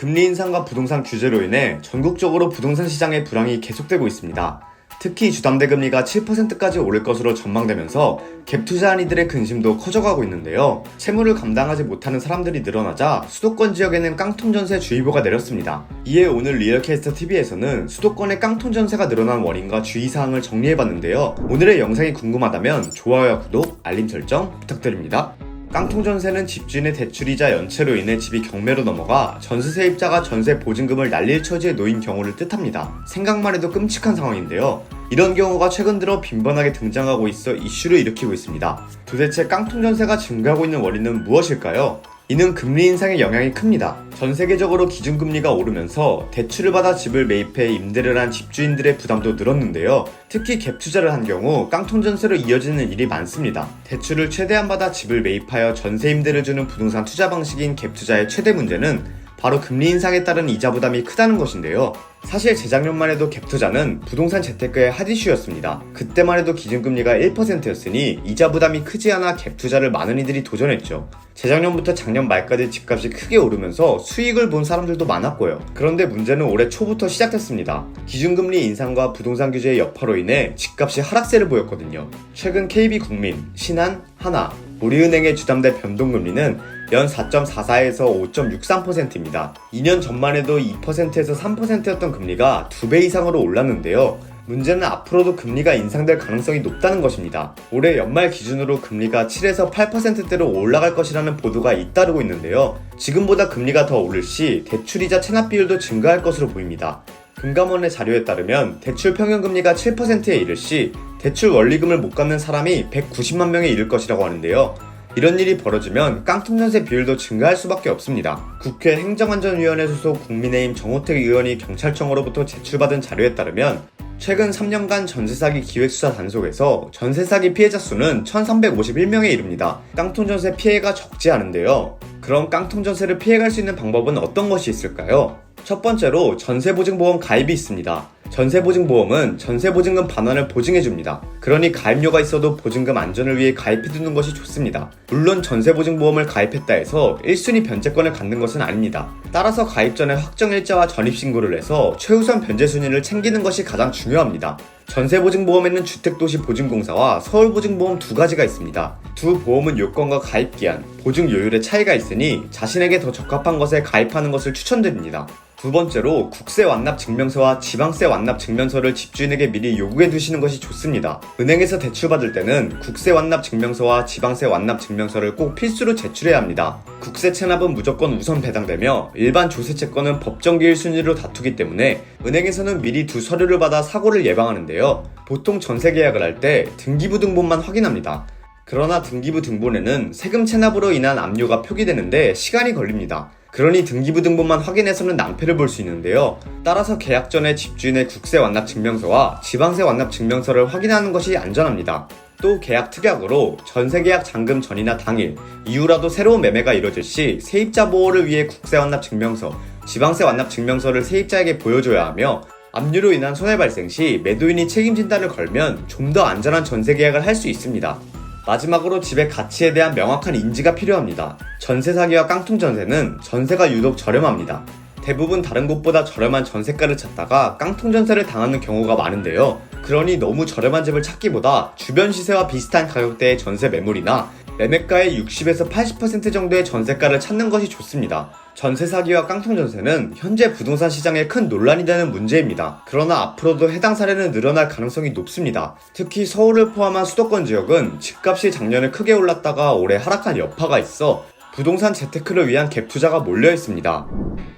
금리 인상과 부동산 규제로 인해 전국적으로 부동산 시장의 불황이 계속되고 있습니다. 특히 주담대 금리가 7%까지 오를 것으로 전망되면서 갭 투자한 이들의 근심도 커져가고 있는데요. 채무를 감당하지 못하는 사람들이 늘어나자 수도권 지역에는 깡통전세 주의보가 내렸습니다. 이에 오늘 리얼캐스터 TV에서는 수도권의 깡통전세가 늘어난 원인과 주의사항을 정리해봤는데요. 오늘의 영상이 궁금하다면 좋아요와 구독, 알림 설정 부탁드립니다. 깡통전세는 집주인의 대출이자 연체로 인해 집이 경매로 넘어가 전세세입자가 전세 보증금을 날릴 처지에 놓인 경우를 뜻합니다. 생각만 해도 끔찍한 상황인데요. 이런 경우가 최근 들어 빈번하게 등장하고 있어 이슈를 일으키고 있습니다. 도대체 깡통전세가 증가하고 있는 원인은 무엇일까요? 이는 금리 인상의 영향이 큽니다. 전 세계적으로 기준금리가 오르면서 대출을 받아 집을 매입해 임대를 한 집주인들의 부담도 늘었는데요. 특히 갭 투자를 한 경우 깡통전세로 이어지는 일이 많습니다. 대출을 최대한 받아 집을 매입하여 전세 임대를 주는 부동산 투자 방식인 갭 투자의 최대 문제는 바로 금리 인상에 따른 이자 부담이 크다는 것인데요. 사실 재작년만 해도 갭 투자는 부동산 재테크의 핫 이슈였습니다. 그때만 해도 기준금리가 1%였으니 이자 부담이 크지 않아 갭 투자를 많은 이들이 도전했죠. 재작년부터 작년 말까지 집값이 크게 오르면서 수익을 본 사람들도 많았고요. 그런데 문제는 올해 초부터 시작됐습니다. 기준금리 인상과 부동산 규제의 여파로 인해 집값이 하락세를 보였거든요. 최근 KB국민, 신한, 하나, 우리은행의 주담대 변동금리는 연 4.44에서 5.63%입니다. 2년 전만 해도 2%에서 3%였던 금리가 2배 이상으로 올랐는데요. 문제는 앞으로도 금리가 인상될 가능성이 높다는 것입니다. 올해 연말 기준으로 금리가 7에서 8%대로 올라갈 것이라는 보도가 잇따르고 있는데요. 지금보다 금리가 더 오를 시 대출이자 체납 비율도 증가할 것으로 보입니다. 금감원의 자료에 따르면 대출 평균금리가 7%에 이를 시 대출 원리금을 못 갚는 사람이 190만 명에 이를 것이라고 하는데요. 이런 일이 벌어지면 깡통전세 비율도 증가할 수밖에 없습니다. 국회 행정안전위원회 소속 국민의힘 정호택 의원이 경찰청으로부터 제출받은 자료에 따르면 최근 3년간 전세사기 기획수사 단속에서 전세사기 피해자 수는 1351명에 이릅니다. 깡통전세 피해가 적지 않은데요. 그럼 깡통전세를 피해갈 수 있는 방법은 어떤 것이 있을까요? 첫 번째로 전세보증보험 가입이 있습니다. 전세보증보험은 전세보증금 반환을 보증해줍니다. 그러니 가입료가 있어도 보증금 안전을 위해 가입해두는 것이 좋습니다. 물론 전세보증보험을 가입했다 해서 1순위 변제권을 갖는 것은 아닙니다. 따라서 가입 전에 확정일자와 전입신고를 해서 최우선 변제순위를 챙기는 것이 가장 중요합니다. 전세보증보험에는 주택도시보증공사와 서울보증보험 두 가지가 있습니다. 두 보험은 요건과 가입기한, 보증요율의 차이가 있으니 자신에게 더 적합한 것에 가입하는 것을 추천드립니다. 두 번째로 국세 완납 증명서와 지방세 완납 증명서를 집주인에게 미리 요구해 두시는 것이 좋습니다. 은행에서 대출받을 때는 국세 완납 증명서와 지방세 완납 증명서를 꼭 필수로 제출해야 합니다. 국세 체납은 무조건 우선 배당되며 일반 조세 채권은 법정기일 순위로 다투기 때문에 은행에서는 미리 두 서류를 받아 사고를 예방하는데요. 보통 전세 계약을 할 때 등기부 등본만 확인합니다. 그러나 등기부 등본에는 세금 체납으로 인한 압류가 표기되는데 시간이 걸립니다. 그러니 등기부 등본만 확인해서는 낭패를 볼 수 있는데요. 따라서 계약 전에 집주인의 국세 완납 증명서와 지방세 완납 증명서를 확인하는 것이 안전합니다. 또 계약 특약으로 전세계약 잔금 전이나 당일, 이후라도 새로운 매매가 이뤄질 시 세입자 보호를 위해 국세 완납 증명서, 지방세 완납 증명서를 세입자에게 보여줘야 하며 압류로 인한 손해 발생 시 매도인이 책임진다를 걸면 좀 더 안전한 전세계약을 할 수 있습니다. 마지막으로 집의 가치에 대한 명확한 인지가 필요합니다. 전세 사기와 깡통전세는 전세가 유독 저렴합니다. 대부분 다른 곳보다 저렴한 전세가를 찾다가 깡통전세를 당하는 경우가 많은데요. 그러니 너무 저렴한 집을 찾기보다 주변 시세와 비슷한 가격대의 전세 매물이나 매매가의 60에서 80% 정도의 전세가를 찾는 것이 좋습니다. 전세 사기와 깡통전세는 현재 부동산 시장에 큰 논란이 되는 문제입니다. 그러나 앞으로도 해당 사례는 늘어날 가능성이 높습니다. 특히 서울을 포함한 수도권 지역은 집값이 작년에 크게 올랐다가 올해 하락한 여파가 있어 부동산 재테크를 위한 갭 투자가 몰려 있습니다.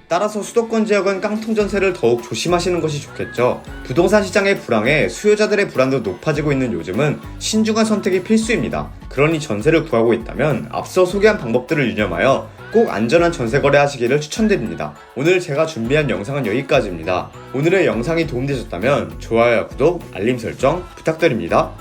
따라서 수도권 지역은 깡통전세를 더욱 조심하시는 것이 좋겠죠. 부동산 시장의 불황에 수요자들의 불안도 높아지고 있는 요즘은 신중한 선택이 필수입니다. 그러니 전세를 구하고 있다면 앞서 소개한 방법들을 유념하여 꼭 안전한 전세 거래하시기를 추천드립니다. 오늘 제가 준비한 영상은 여기까지입니다. 오늘의 영상이 도움되셨다면 좋아요와 구독, 알림 설정 부탁드립니다.